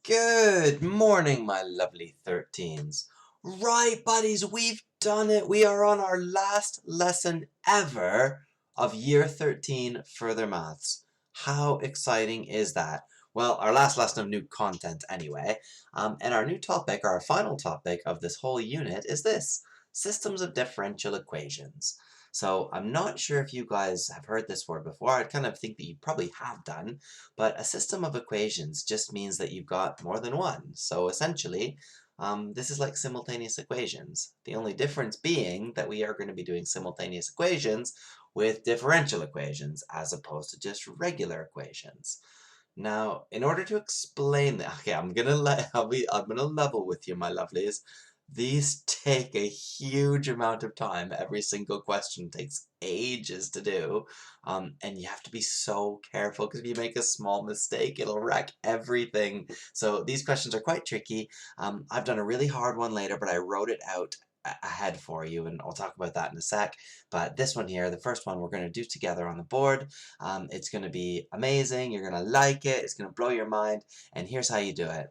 Good morning, my lovely 13s. Right, buddies, we've done it. We are on our last lesson ever of Year 13 Further Maths. How exciting is that? Well, our last lesson of new content anyway. And our new topic, our final topic of this whole unit is this: systems of differential equations. So I'm not sure if you guys have heard this word before. I kind of think that you probably have done. But a system of equations just means that you've got more than one. So essentially, this is like simultaneous equations. The only difference being that we are going to be doing simultaneous equations with differential equations as opposed to just regular equations. Now, in order to explain that, okay, I'm gonna level with you, my lovelies. These take a huge amount of time. Every single question takes ages to do, and you have to be so careful because if you make a small mistake, it'll wreck everything. So these questions are quite tricky. I've done a really hard one later, but I wrote it out ahead for you, and I'll talk about that in a sec. But this one here, the first one we're going to do together on the board. It's going to be amazing. You're going to like it. It's going to blow your mind. And here's how you do it.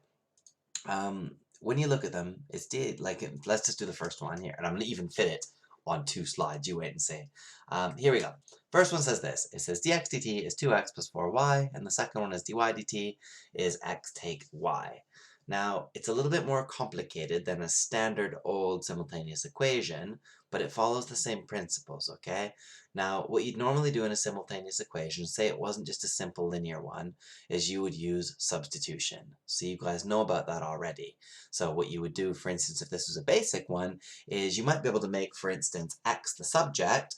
When you look at them, let's just do the first one here, and I'm going to even fit it on 2 slides. You wait and see. Here we go. First one says this. It says dx dt is 2x plus 4y, and the second one is dy dt is x take y. Now, it's a little bit more complicated than a standard old simultaneous equation, but it follows the same principles, okay? Now, what you'd normally do in a simultaneous equation, say it wasn't just a simple linear one, is you would use substitution. So you guys know about that already. So what you would do, for instance, if this was a basic one, is you might be able to make, for instance, x the subject,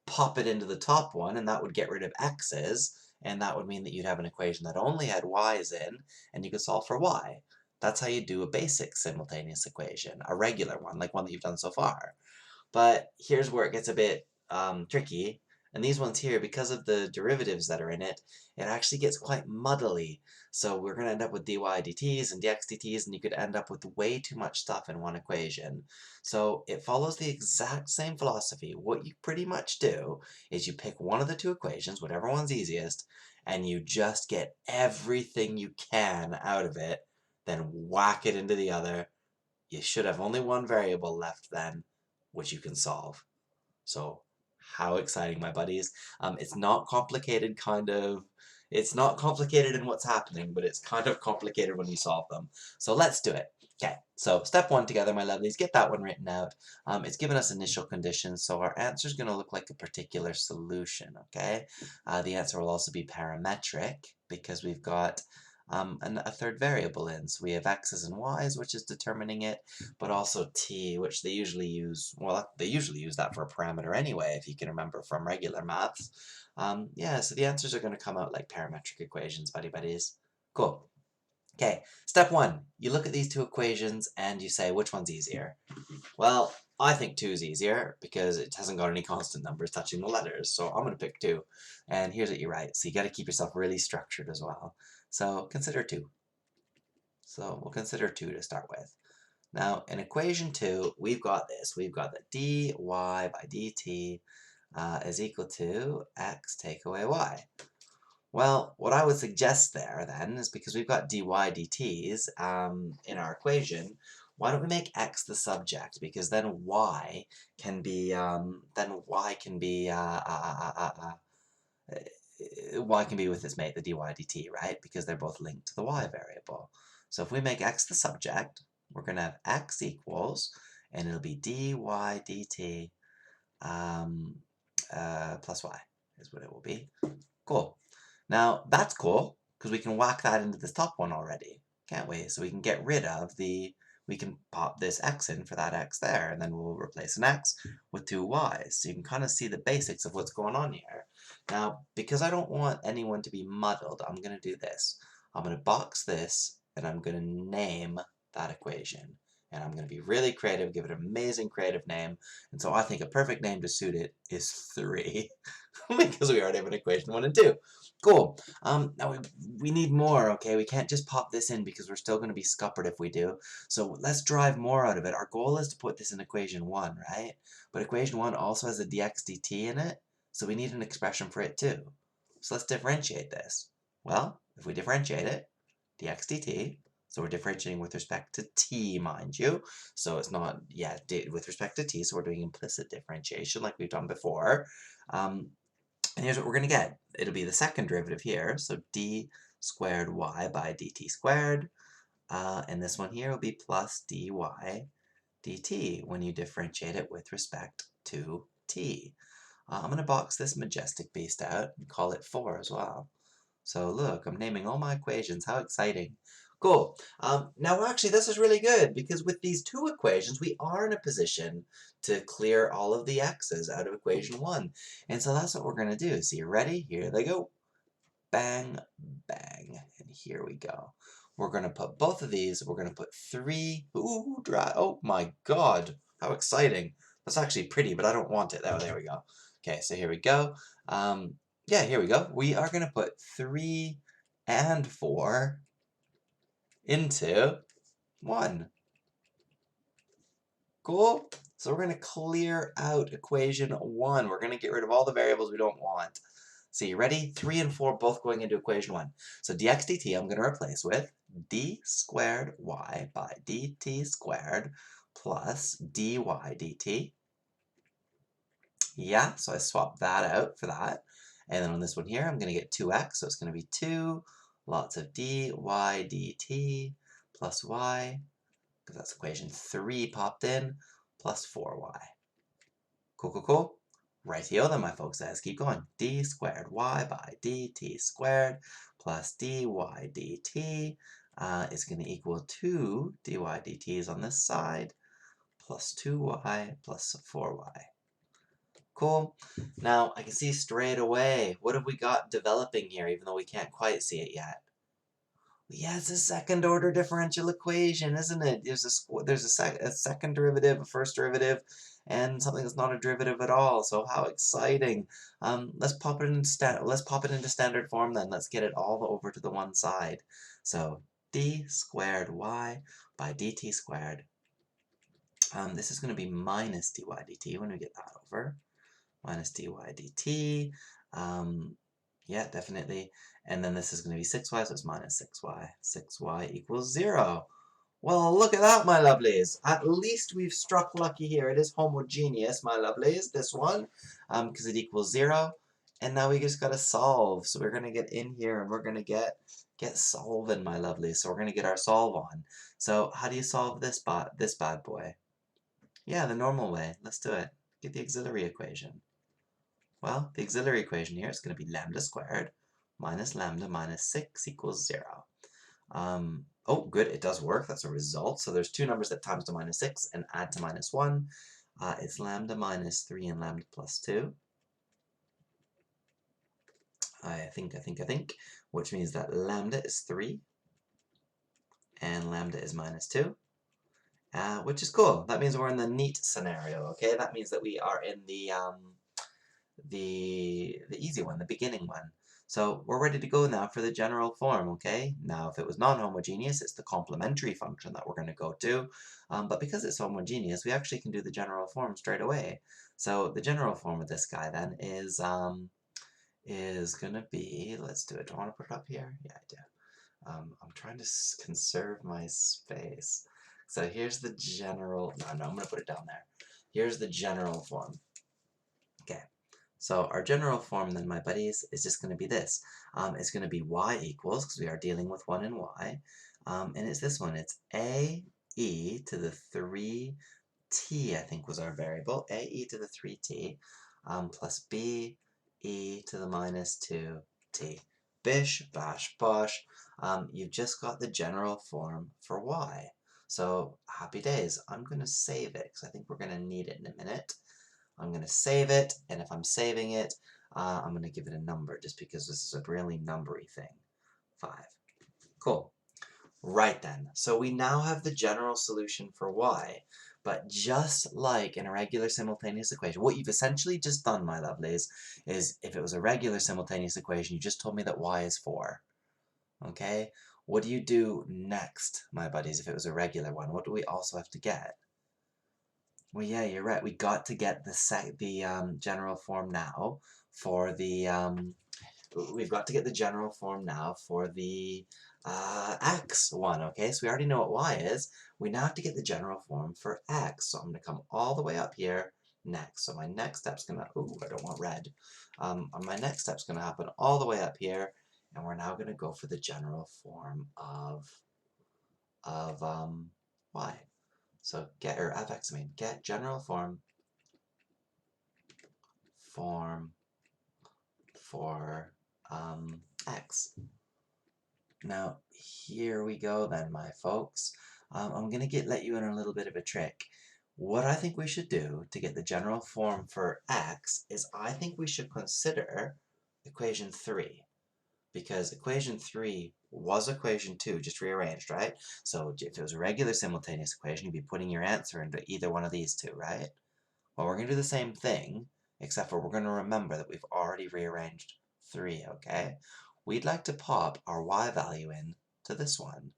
pop it into the top one, and that would get rid of x's, and that would mean that you'd have an equation that only had y's in, and you could solve for y. That's how you do a basic simultaneous equation, a regular one, like one that you've done so far. But here's where it gets a bit tricky, and these ones here, because of the derivatives that are in it, it actually gets quite muddly. So we're going to end up with dy dt's and dx dt's, and you could end up with way too much stuff in one equation. So it follows the exact same philosophy. What you pretty much do is you pick one of the two equations, whatever one's easiest, and you just get everything you can out of it, then whack it into the other. You should have only one variable left then, which you can solve. So how exciting, my buddies. It's not complicated, it's not complicated in what's happening, but it's kind of complicated when you solve them. So let's do it. Okay, so step 1 together, my lovelies. Get that one written out. It's given us initial conditions, so our answer is going to look like a particular solution, okay? The answer will also be parametric because we've got a third variable in. So we have x's and y's, which is determining it, but also t, which they usually use, well, they usually use that for a parameter anyway, if you can remember from regular maths. Yeah, so the answers are going to come out like parametric equations, buddies. Cool. Okay, step 1. You look at these two equations and you say, which one's easier? Well, I think 2 is easier because it hasn't got any constant numbers touching the letters, so I'm going to pick 2. And here's what you write. So you got to keep yourself really structured as well. So consider 2. So we'll consider 2 to start with. Now, in equation 2, we've got this. We've got that dy by dt is equal to x take away y. Well, what I would suggest there, then, is because we've got dy dt's in our equation, why don't we make x the subject? Because then y can be y can be with its mate, the dy dt, right? Because they're both linked to the y variable. So if we make x the subject, we're going to have x equals, and it'll be dy dt plus y is what it will be. Cool. Now, that's cool, because we can whack that into this top one already, can't we? So we can get rid of we can pop this x in for that x there, and then we'll replace an x with 2 y's. So you can kind of see the basics of what's going on here. Now, because I don't want anyone to be muddled, I'm going to do this. I'm going to box this, and I'm going to name that equation. And I'm going to be really creative, give it an amazing creative name. And so I think a perfect name to suit it is 3, because we already have an equation 1 and 2. Cool. Now we need more, okay? We can't just pop this in because we're still going to be scuppered if we do. So let's drive more out of it. Our goal is to put this in equation 1, right? But equation 1 also has a dx dt in it, so we need an expression for it too. So let's differentiate this. Well, if we differentiate it, dx dt is So we're differentiating with respect to t, mind you. So it's not, yeah, with respect to t, so we're doing implicit differentiation like we've done before. And here's what we're going to get. It'll be the second derivative here, so d squared y by dt squared. And this one here will be plus dy dt when you differentiate it with respect to t. I'm going to box this majestic beast out and call it 4 as well. So look, I'm naming all my equations. How exciting. Cool. Now actually this is really good because with these two equations we are in a position to clear all of the x's out of equation 1. And so that's what we're going to do. So you ready? Here they go. Bang, bang. And here we go. We're going to put both of these. We're going to put 3. Ooh, dry. Oh my god. How exciting. That's actually pretty, but I don't want it. Oh, there we go. Okay, so here we go. Yeah, here we go. We are going to put 3 and 4 into 1. Cool? So we're going to clear out equation 1. We're going to get rid of all the variables we don't want. So you ready? 3 and 4 both going into equation 1. So dx dt I'm going to replace with d squared y by dt squared plus dy dt. Yeah, so I swap that out for that. And then on this one here, I'm going to get 2x, so it's going to be 2, lots of dy dt plus y, because that's equation 3 popped in, plus 4y. Cool, cool, cool. Rightio then, my folks, let's keep going. D squared y by dt squared plus dy dt is going to equal 2 dy dt's on this side plus 2y plus 4y. Cool. Now, I can see straight away, what have we got developing here, even though we can't quite see it yet? Yeah, it's a second order differential equation, isn't it? There's a second derivative, a first derivative, and something that's not a derivative at all. So how exciting! Let's pop it into standard form then. Let's get it all over to the one side. So d squared y by dt squared. This is going to be minus dy dt when we get that over. Minus dy dt. Yeah, definitely. And then this is going to be 6y, so it's minus 6y. 6y equals 0. Well, look at that, my lovelies. At least we've struck lucky here. It is homogeneous, my lovelies, this one, because it equals 0. And now we just got to solve. So we're going to get in here and we're going to get solving, my lovelies. So we're going to get our solve on. So how do you solve this bad boy? Yeah, the normal way. Let's do it. Get the auxiliary equation. Well, the auxiliary equation here is going to be lambda squared minus lambda minus 6 equals 0. Oh, good, it does work. That's a result. So there's two numbers that times to minus 6 and add to minus 1. It's lambda minus 3 and lambda plus 2. I think, which means that lambda is 3 and lambda is minus 2. Which is cool. That means we're in the neat scenario, okay? That means that we are in the easy one, the beginning one. So we're ready to go now for the general form, okay? Now, if it was non-homogeneous, it's the complementary function that we're going to go to. But because it's homogeneous, we actually can do the general form straight away. So the general form of this guy then is going to be, let's do it. Do I want to put it up here? Yeah, I do. I'm trying to conserve my space. So here's the general, no, I'm going to put it down there. Here's the general form. Okay. So our general form then, my buddies, is just going to be this. It's going to be y equals, because we are dealing with 1 and y, and it's this one. It's a e to the 3t, I think was our variable, a e to the 3t, plus b e to the minus 2t. Bish, bash, bosh. You've just got the general form for y. So happy days. I'm going to save it, because I think we're going to need it in a minute. I'm going to save it, and if I'm saving it, I'm going to give it a number, just because this is a really numbery thing. 5. Cool. Right then, so we now have the general solution for y, but just like in a regular simultaneous equation, what you've essentially just done, my lovelies, is if it was a regular simultaneous equation, you just told me that y is 4. Okay? What do you do next, my buddies, if it was a regular one? What do we also have to get? Well, yeah, you're right. We got to get the general form now for the we've got to get the general form now for the x1, okay? So we already know what y is. We now have to get the general form for x. So I'm going to come all the way up here next. So my next step's going to, ooh, I don't want red. My next step's going to happen all the way up here, and we're now going to go for the general form of y. So get, or of x, I mean, get general form for x. Now, here we go then, my folks. I'm going to let you in on a little bit of a trick. What I think we should do to get the general form for x is I think we should consider equation 3. Because equation 3 was equation 2, just rearranged, right? So if it was a regular simultaneous equation, you'd be putting your answer into either one of these two, right? Well, we're going to do the same thing, except for we're going to remember that we've already rearranged 3, okay? We'd like to pop our y value in to this one.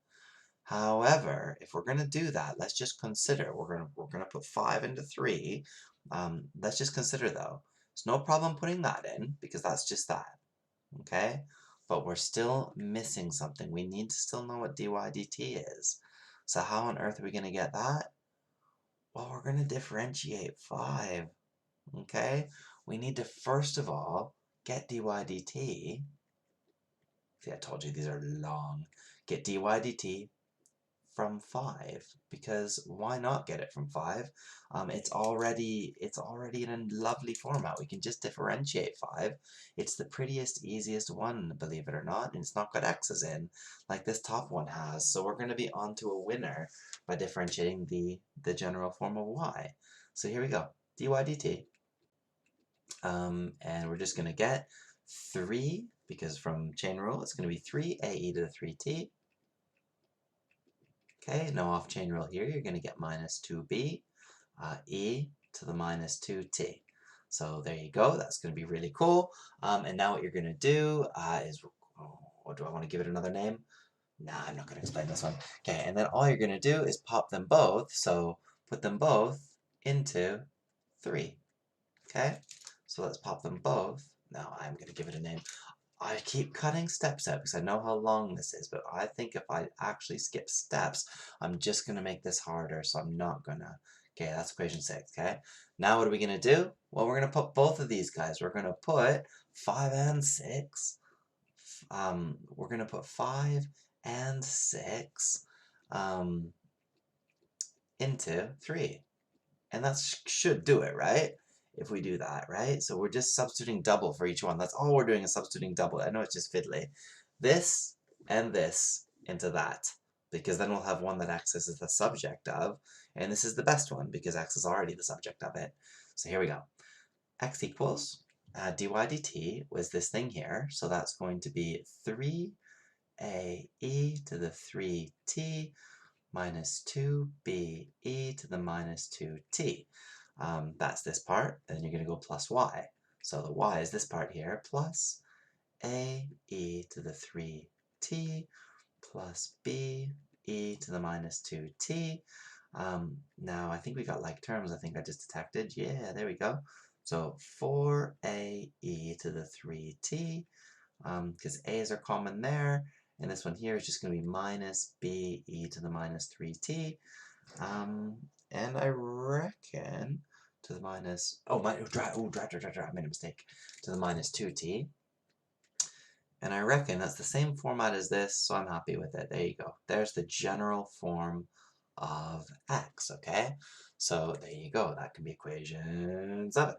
However, if we're going to do that, let's just consider, we're going to put 5 into 3. Let's just consider, though, there's no problem putting that in, because that's just that, okay? But we're still missing something. We need to still know what dy dt is. So how on earth are we going to get that? Well, we're going to differentiate 5, okay? We need to, first of all, get dy dt. See, I told you these are long. Get dy dt from 5, because why not get it from 5? It's already in a lovely format. We can just differentiate 5. It's the prettiest, easiest one, believe it or not, and it's not got x's in like this top one has. So we're going to be on to a winner by differentiating the general form of y. So here we go, dy dt. And we're just going to get 3, because from chain rule it's going to be 3ae to the 3t. Okay, no off-chain rule here. You're going to get minus 2b e to the minus 2t. So there you go. That's going to be really cool. And now what you're going to do is, oh, do I want to give it another name? Nah, I'm not going to explain this one. Okay, and then all you're going to do is pop them both. So put them both into 3. Okay, so let's pop them both. Now I'm going to give it a name. I keep cutting steps out because I know how long this is, but I think if I actually skip steps, I'm just going to make this harder, so I'm not going to. Okay, that's equation 6, okay? Now what are we going to do? Well, we're going to put both of these guys. We're going to put 5 and 6. We're going to put 5 and 6 into 3. And that should do it, right? If we do that, right? So we're just substituting double for each one. That's all we're doing is substituting double. I know it's just fiddly. This and this into that, because then we'll have one that x is the subject of, and this is the best one because x is already the subject of it. So here we go. X equals dy dt was this thing here, so that's going to be 3ae to the 3t minus 2be to the minus 2t. That's this part, and then you're going to go plus y. So the y is this part here, plus a e to the 3t plus b e to the minus 2t. Now I think we got like terms, I think I just detected. Yeah, there we go. So 4a e to the 3t, because a's are common there, and this one here is just going to be minus b e to the minus 3t. And I reckon to the minus, I made a mistake, to the minus 2t. And I reckon that's the same format as this, so I'm happy with it. There you go. There's the general form of x, okay? So there you go. That can be equation 7.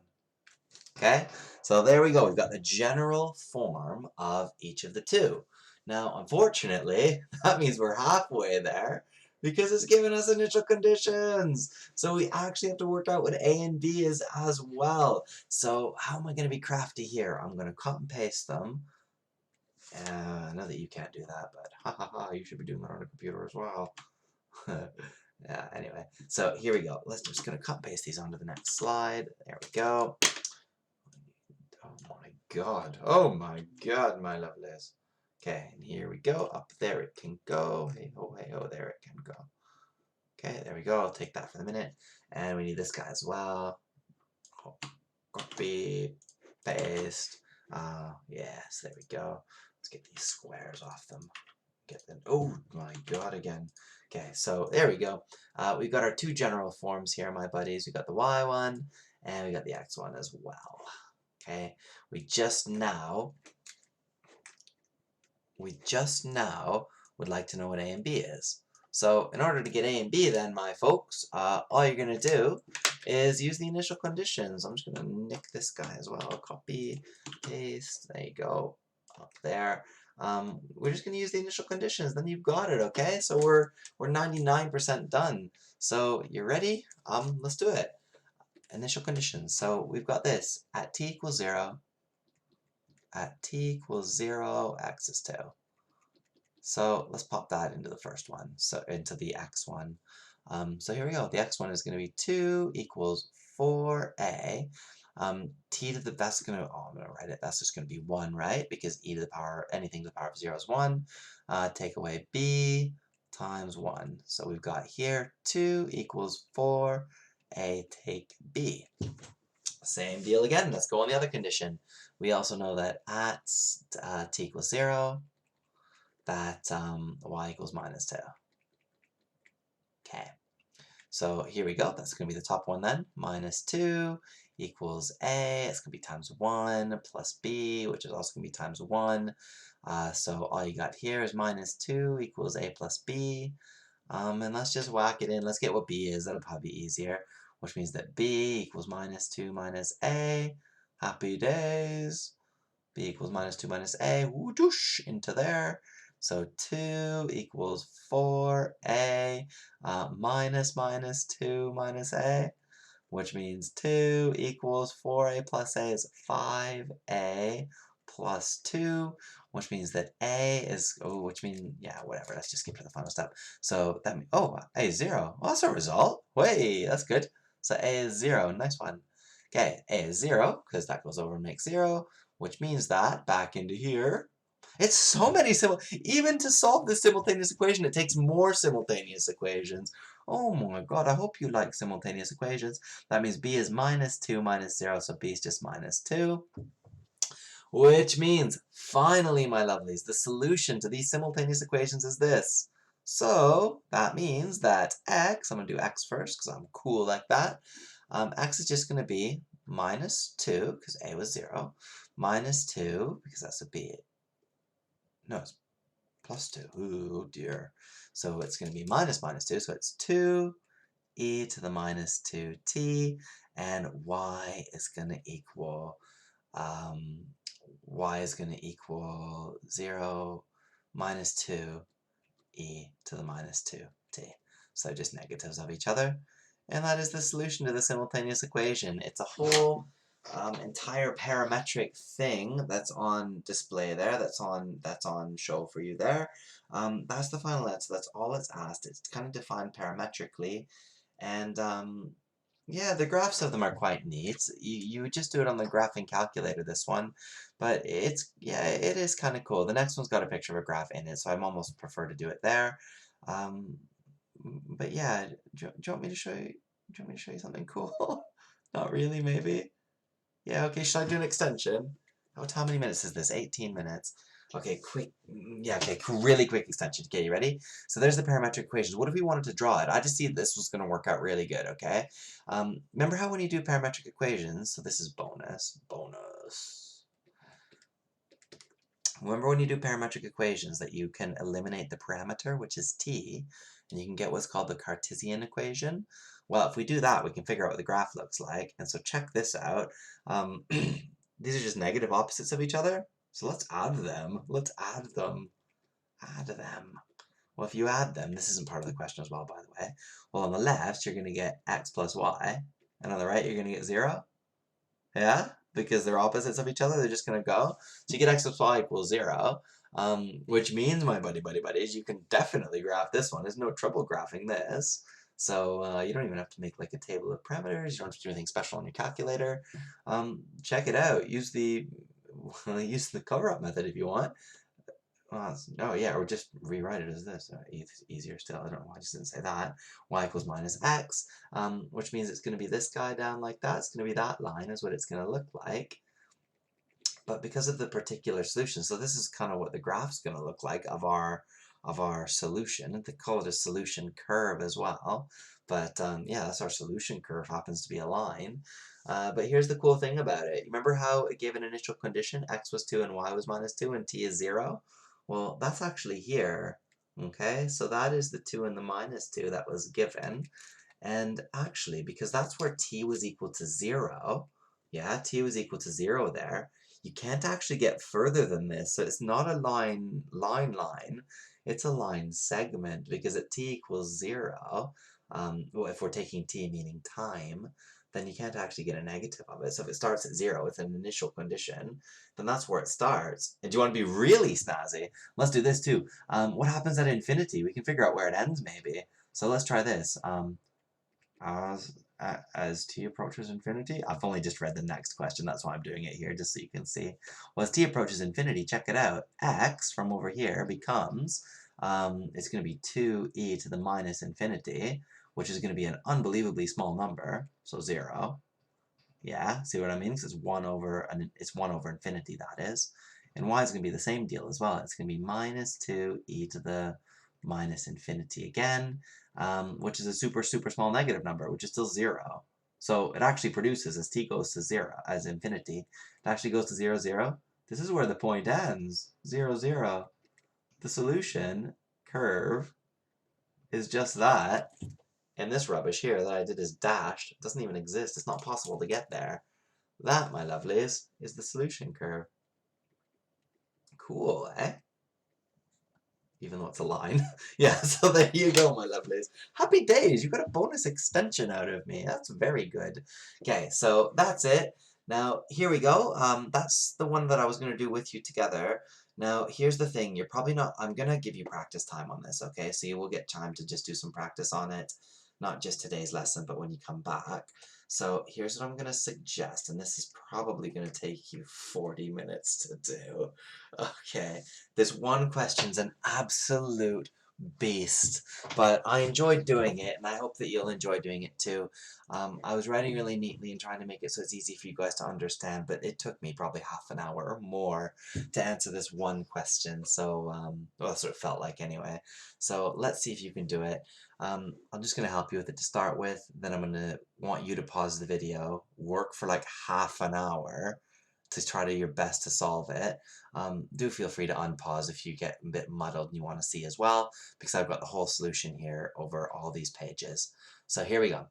Okay, so there we go. We've got the general form of each of the two. Now, unfortunately, that means we're halfway there because it's given us initial conditions. So we actually have to work out what A and B is as well. So how am I going to be crafty here? I'm going to cut and paste them. I know that you can't do that, but ha ha ha, you should be doing that on a computer as well. Yeah, anyway, so here we go. Let's just going to cut and paste these onto the next slide. There we go. Oh my god, my lovelies. Okay, and here we go. Up there it can go. Hey ho, there it can go. Okay, there we go. I'll take that for the minute. And we need this guy as well. Copy, paste. Yes, there we go. Let's get these squares off them. get that. Oh my god, again. Okay, so there we go. We've got our two general forms here, my buddies. We got the y one, and we got the x one as well. Okay, we just now would like to know what a and b is. So in order to get a and b then, my folks, all you're going to do is use the initial conditions. I'm just going to nick this guy as well. Copy, paste, there you go, up there. We're just going to use the initial conditions, then you've got it, okay? So we're 99% done. So you ready? Let's do it. Initial conditions. So we've got this, at t equals 0, x is 2. So let's pop that into the first one, so into the x one. So here we go. The x one is going to be 2 equals 4a. T to the, that's going to, oh, I'm going to write it, that's just going to be 1, right? Because e to the power, anything to the power of 0 is 1. Take away b times 1. So we've got here 2 equals 4, a take b. Same deal again. Let's go on the other condition. We also know that at t equals 0, that y equals minus 2. Okay, so here we go. That's going to be the top one then. Minus 2 equals a. It's going to be times 1 plus b, which is also going to be times 1. So all you got here is minus 2 equals a plus b. And let's just whack it in. Let's get what b is. That'll probably be easier. Which means that b equals minus 2 minus a. Happy days. B equals minus 2 minus a. Whoosh, into there. So 2 equals 4a minus 2 minus a, which means 2 equals 4a plus a is 5a plus 2, which means that a is, oh, which means, yeah, whatever, let's just skip to the final step. So that means, oh, a is 0. Well, that's a result. Way, that's good. So a is 0. Nice one. Okay, a is 0, because that goes over and makes 0, which means that, back into here, it's so many even to solve this simultaneous equation, it takes more simultaneous equations. Oh my god, I hope you like simultaneous equations. That means b is minus 2 minus 0, so b is just minus 2. Which means, finally, my lovelies, the solution to these simultaneous equations is this. So, that means that x, I'm going to do x first because I'm cool like that. X is just going to be minus 2, because a was 0, minus 2, because that's a b. No, it's plus 2. Ooh, dear. So it's going to be minus 2, so it's 2 e to the minus 2t, and y is going to equal 0 minus 2 e to the minus 2t. So just negatives of each other. And that is the solution to the simultaneous equation. It's a whole entire parametric thing that's on display there, that's on show for you there. That's the final answer. That's all it's asked. It's kind of defined parametrically, and yeah, the graphs of them are quite neat. You would just do it on the graphing calculator, this one, but it is kind of cool. The next one's got a picture of a graph in it, so I'm almost prefer to do it there. But yeah, do you want me to show you? Do you want me to show you something cool? Not really, maybe. Yeah, okay, should I do an extension? Oh, how many minutes is this? 18 minutes. Okay, quick, yeah, okay, really quick extension. Okay, you ready? So there's the parametric equations. What if we wanted to draw it? I just see this was going to work out really good, okay? Remember how when you do parametric equations, so this is bonus. Remember when you do parametric equations that you can eliminate the parameter, which is t, and you can get what's called the Cartesian equation? Well, if we do that, we can figure out what the graph looks like. And so check this out. These are just negative opposites of each other. So let's add them. Let's add them. Add them. Well, if you add them, this isn't part of the question as well, by the way. Well, on the left, you're going to get x plus y. And on the right, you're going to get 0. Yeah? Because they're opposites of each other, they're just going to go. So you get x plus y equals 0. Which means, my buddies, you can definitely graph this one. There's no trouble graphing this. So you don't even have to make like a table of parameters. You don't have to do anything special on your calculator. Check it out. Use the cover-up method if you want. Oh yeah, or just rewrite it as this. Easier still. I don't know why I just didn't say that. Y equals minus x, which means it's going to be this guy down like that. It's going to be that line is what it's going to look like. But because of the particular solution, so this is kind of what the graph's going to look like of our of our solution. They call it a solution curve as well. But yeah, that's our solution curve, happens to be a line. But here's the cool thing about it. Remember how it gave an initial condition, x was 2 and y was minus 2 and t is 0? Well, that's actually here. Okay, so that is the 2 and the minus 2 that was given. And actually, because that's where t was equal to 0, yeah, t was equal to 0 there, you can't actually get further than this. So it's not a line, it's a line segment, because at t equals 0, well, if we're taking t meaning time, then you can't actually get a negative of it. So if it starts at 0 with an initial condition, then that's where it starts. And do you want to be really snazzy? Let's do this too. What happens at infinity? We can figure out where it ends maybe. So let's try this. As t approaches infinity, I've only just read the next question, that's why I'm doing it here, just so you can see. Well, as t approaches infinity, check it out, x from over here becomes, it's going to be 2e to the minus infinity, which is going to be an unbelievably small number, so 0. Yeah, see what I mean? Because it's 1 over infinity, that is. And y is going to be the same deal as well. It's going to be minus 2e to the minus infinity again, which is a super, super small negative number, which is still 0. So it actually produces, as t goes to 0, as infinity, it actually goes to 0, 0. This is where the point ends, 0, 0. The solution curve is just that. And this rubbish here that I did is dashed. It doesn't even exist. It's not possible to get there. That, my lovelies, is the solution curve. Cool, eh? Even though it's a line. Yeah, so there you go, my lovelies. Happy days, you got a bonus extension out of me. That's very good. Okay, so that's it. Now, here we go. That's the one that I was going to do with you together. Now, here's the thing. You're probably not... I'm going to give you practice time on this, okay? So you will get time to just do some practice on it. Not just today's lesson, but when you come back. So here's what I'm going to suggest, and this is probably going to take you 40 minutes to do. Okay, this one question's an absolute beast, but I enjoyed doing it, and I hope that you'll enjoy doing it too. I was writing really neatly and trying to make it so it's easy for you guys to understand, but it took me probably half an hour or more to answer this one question, so, well, that's what it felt like anyway. So let's see if you can do it. I'm just going to help you with it to start with, then I'm going to want you to pause the video, work for like half an hour to try to your best to solve it. Do feel free to unpause if you get a bit muddled and you want to see as well, because I've got the whole solution here over all these pages. So here we go.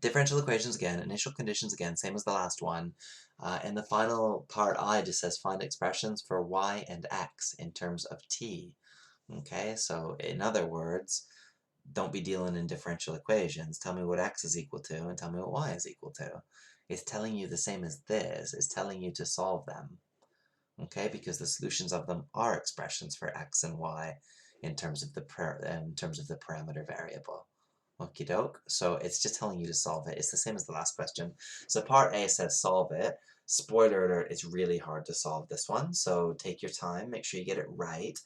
Differential equations again, initial conditions again, same as the last one. And the final part I just says find expressions for y and x in terms of t. Okay, so in other words, don't be dealing in differential equations. Tell me what x is equal to and tell me what y is equal to. It's telling you the same as this. It's telling you to solve them. Okay, because the solutions of them are expressions for x and y in terms of the parameter variable. Okie doke. So it's just telling you to solve it. It's the same as the last question. So part A says solve it. Spoiler alert, it's really hard to solve this one, so take your time, make sure you get it right.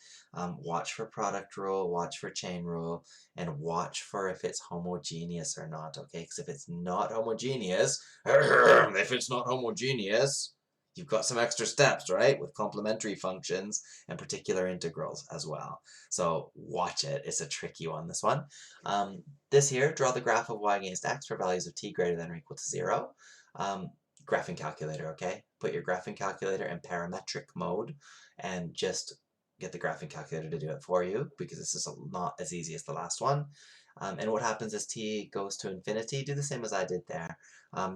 Watch for product rule, watch for chain rule, and watch for if it's homogeneous or not, okay? Because if it's not homogeneous, you've got some extra steps, right? With complementary functions and particular integrals as well. So watch it. It's a tricky one, this one. This here, draw the graph of y against x for values of t greater than or equal to 0. Graphing calculator, okay? Put your graphing calculator in parametric mode and just get the graphing calculator to do it for you, because this is not as easy as the last one. And what happens as t goes to infinity? Do the same as I did there.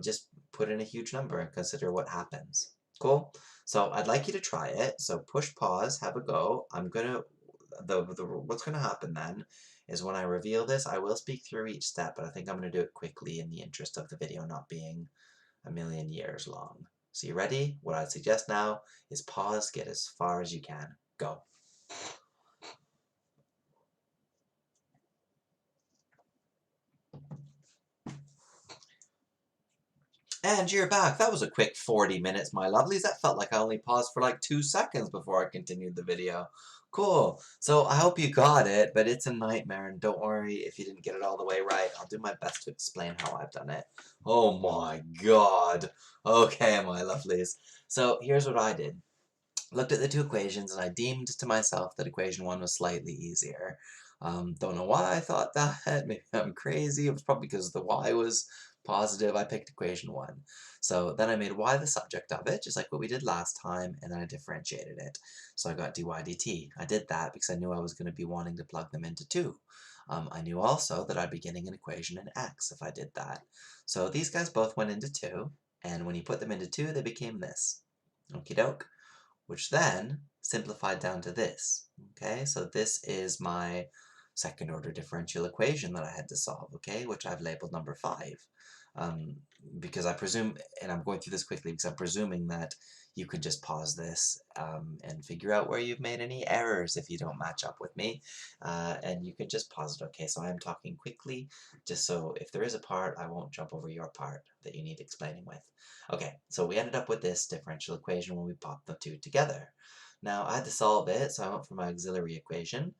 Just put in a huge number and consider what happens. Cool? So I'd like you to try it. So push pause, have a go. What's gonna happen then is when I reveal this, I will speak through each step, but I think I'm gonna do it quickly in the interest of the video not being a million years long. So you ready? What I'd suggest now is pause, get as far as you can. Go. And you're back. That was a quick 40 minutes, my lovelies. That felt like I only paused for like 2 seconds before I continued the video. Cool. So I hope you got it, but it's a nightmare, and don't worry if you didn't get it all the way right. I'll do my best to explain how I've done it. Oh my god. Okay, my lovelies. So here's what I did. looked at the two equations, and I deemed to myself that equation 1 was slightly easier. Don't know why I thought that. Maybe I'm crazy. It was probably because the y was positive. I picked equation 1. So then I made y the subject of it, just like what we did last time, and then I differentiated it. So I got dy dt. I did that because I knew I was going to be wanting to plug them into 2. I knew also that I'd be getting an equation in x if I did that. So these guys both went into 2, and when you put them into 2, they became this. Okie doke. Which then simplified down to this. Okay, so this is my second order differential equation that I had to solve, okay, which I've labeled number 5. Because I presume, and I'm going through this quickly because I'm presuming that you could just pause this and figure out where you've made any errors if you don't match up with me, and you can just pause it, okay? So I'm talking quickly, just so if there is a part, I won't jump over your part that you need explaining with. Okay, so we ended up with this differential equation when we popped the two together. Now, I had to solve it, so I went for my auxiliary equation,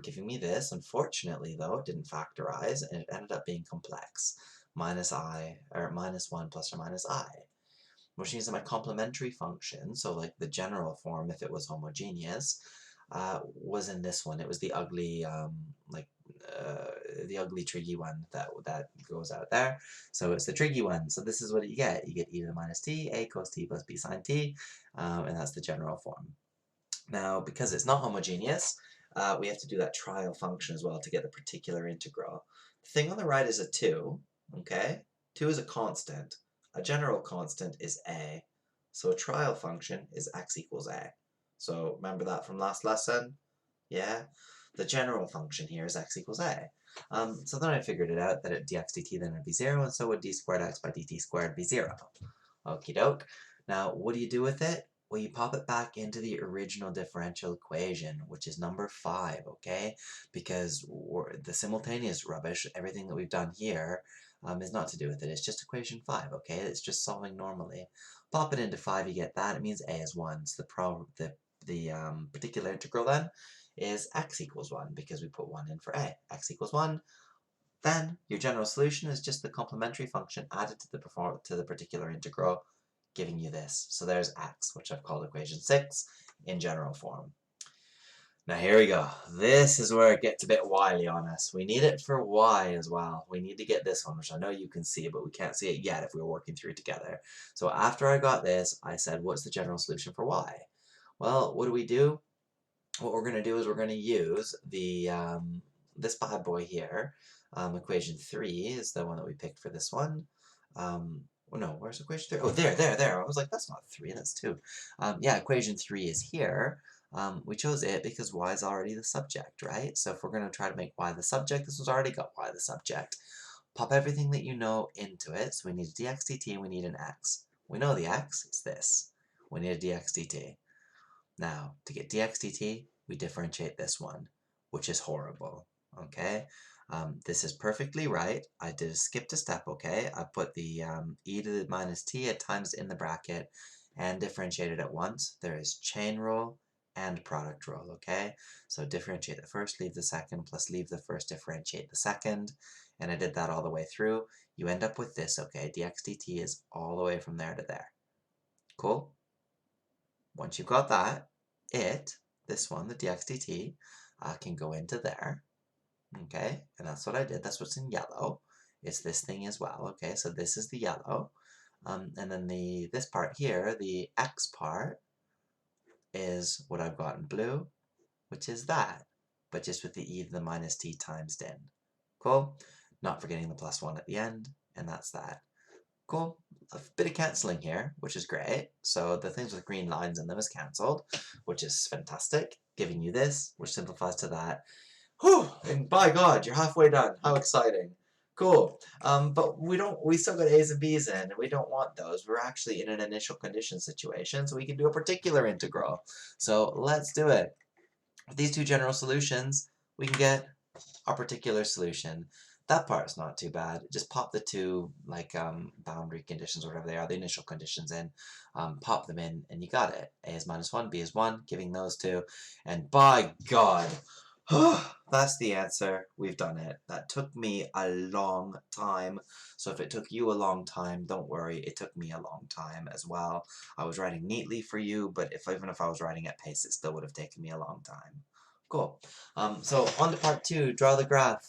giving me this. Unfortunately, though, it didn't factorize, and it ended up being complex. Minus 1 plus or minus I, which means that my complementary function, so like the general form if it was homogeneous, was in this one. It was the ugly, the ugly trig one that goes out there. So it's the trig one. So this is what you get. You get e to the minus t, a cos t plus b sine t, and that's the general form. Now, because it's not homogeneous, we have to do that trial function as well to get the particular integral. The thing on the right is a 2, okay? 2 is a constant. A general constant is a. So a trial function is x equals a. So remember that from last lesson? Yeah? The general function here is x equals a. So then I figured it out that at dx dt then would be 0, and so would d squared x by dt squared be 0. Okie doke. Now, what do you do with it? Well, you pop it back into the original differential equation, which is number 5, okay? Because the simultaneous rubbish, everything that we've done here, is not to do with it. It's just equation 5, okay? It's just solving normally. Pop it into 5, you get that. It means a is 1. So the particular integral then is x equals 1, because we put 1 in for a. X equals 1. Then your general solution is just the complementary function added to the particular integral, giving you this. So there's x, which I've called equation 6 in general form. Now here we go. This is where it gets a bit wily on us. We need it for y as well. We need to get this one, which I know you can see, but we can't see it yet if we were working through it together. So after I got this, I said, what's the general solution for y? Well, what do? What we're going to do is we're going to use the this bad boy here. Equation 3 is the one that we picked for this one. Well, no, where's equation 3? Oh, there. I was like, that's not 3, that's 2. Yeah, equation 3 is here. We chose it because y is already the subject, right? So if we're going to try to make y the subject, this one's already got y the subject. Pop everything that you know into it. So we need a dx dt and we need an x. We know the x, it's this. We need a dx dt. Now, to get dx dt, we differentiate this one, which is horrible, okay? This is perfectly right. I skipped a step, okay? I put the e to the minus t at times in the bracket and differentiated at once. There is chain rule and product rule, okay? So differentiate the first, leave the second, plus leave the first, differentiate the second. And I did that all the way through. You end up with this, okay? dx dt is all the way from there to there. Cool? Once you've got that, this one, the dx dt, can go into there, okay? And that's what I did. That's what's in yellow. It's this thing as well, okay? So this is the yellow. And then this part here, the x part, is what I've got in blue, which is that, but just with the e to the minus t times in. Cool? Not forgetting the plus 1 at the end, and that's that. Cool. A bit of cancelling here, which is great. So the things with green lines in them is cancelled, which is fantastic. Giving you this, which simplifies to that. Whew! And by God, you're halfway done. How exciting. Cool. But we still got A's and B's in, and we don't want those. We're actually in an initial condition situation, so we can do a particular integral. So let's do it. With these two general solutions, we can get a particular solution. That part's not too bad. Just pop the two boundary conditions or whatever they are, the initial conditions in, pop them in, and you got it. A is minus 1, B is 1, giving those two, and by God, That's the answer. We've done it. That took me a long time. So if it took you a long time, don't worry. It took me a long time as well. I was writing neatly for you, but even if I was writing at pace, it still would have taken me a long time. Cool. So on to part 2, draw the graph.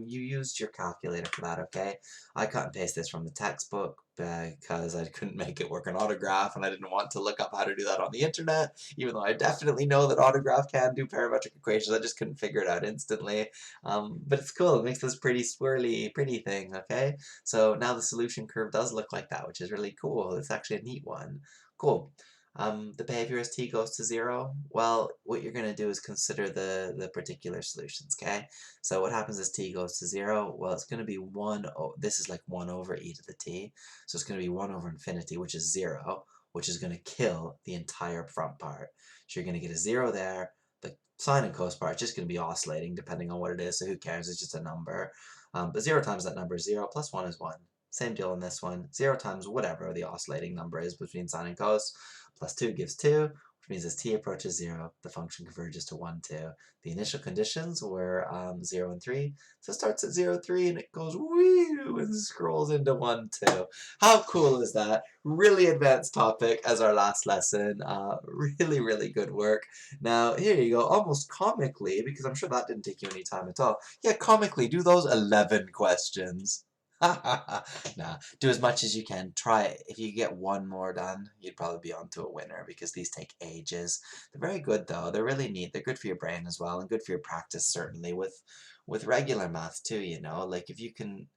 You used your calculator for that, okay? I cut and paste this from the textbook because I couldn't make it work on autograph and I didn't want to look up how to do that on the internet, even though I definitely know that autograph can do parametric equations. I just couldn't figure it out instantly. But it's cool. It makes this pretty swirly, pretty thing, okay? So now the solution curve does look like that, which is really cool. It's actually a neat one. Cool. The behavior as t goes to 0, well, what you're going to do is consider the particular solutions, okay? So what happens as t goes to 0? Well, it's going to be 1, this is like 1 over e to the t, so it's going to be 1 over infinity, which is 0, which is going to kill the entire front part. So you're going to get a 0 there. The sine and cos part is just going to be oscillating depending on what it is, so who cares, it's just a number. But 0 times that number is 0, plus 1 is 1. Same deal in this one. 0 times whatever the oscillating number is between sine and cos, plus 2 gives 2, which means as t approaches 0, the function converges to 1, 2. The initial conditions were 0 and 3, so it starts at 0, 3, and it goes woo and scrolls into 1, 2. How cool is that? Really advanced topic as our last lesson. Really, really good work. Now, here you go, almost comically, because I'm sure that didn't take you any time at all. Yeah, comically, do those 11 questions. Nah, do as much as you can. Try it. If you get one more done, you'd probably be onto a winner because these take ages. They're very good though. They're really neat. They're good for your brain as well and good for your practice certainly with regular math too, you know. Like if you can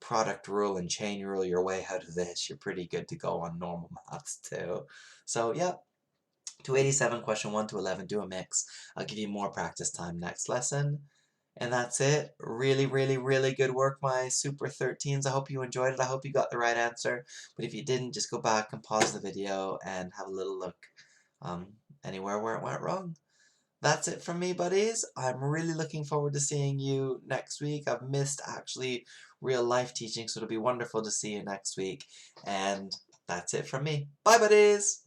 product rule and chain rule your way out of this, you're pretty good to go on normal maths too. So yeah, 287, question 1 to 11, do a mix. I'll give you more practice time next lesson. And that's it. Really, really, really good work, my Super 13s. I hope you enjoyed it. I hope you got the right answer. But if you didn't, just go back and pause the video and have a little look um, anywhere where it went wrong. That's it from me, buddies. I'm really looking forward to seeing you next week. I've missed actually real life teaching, so it'll be wonderful to see you next week. And that's it from me. Bye, buddies!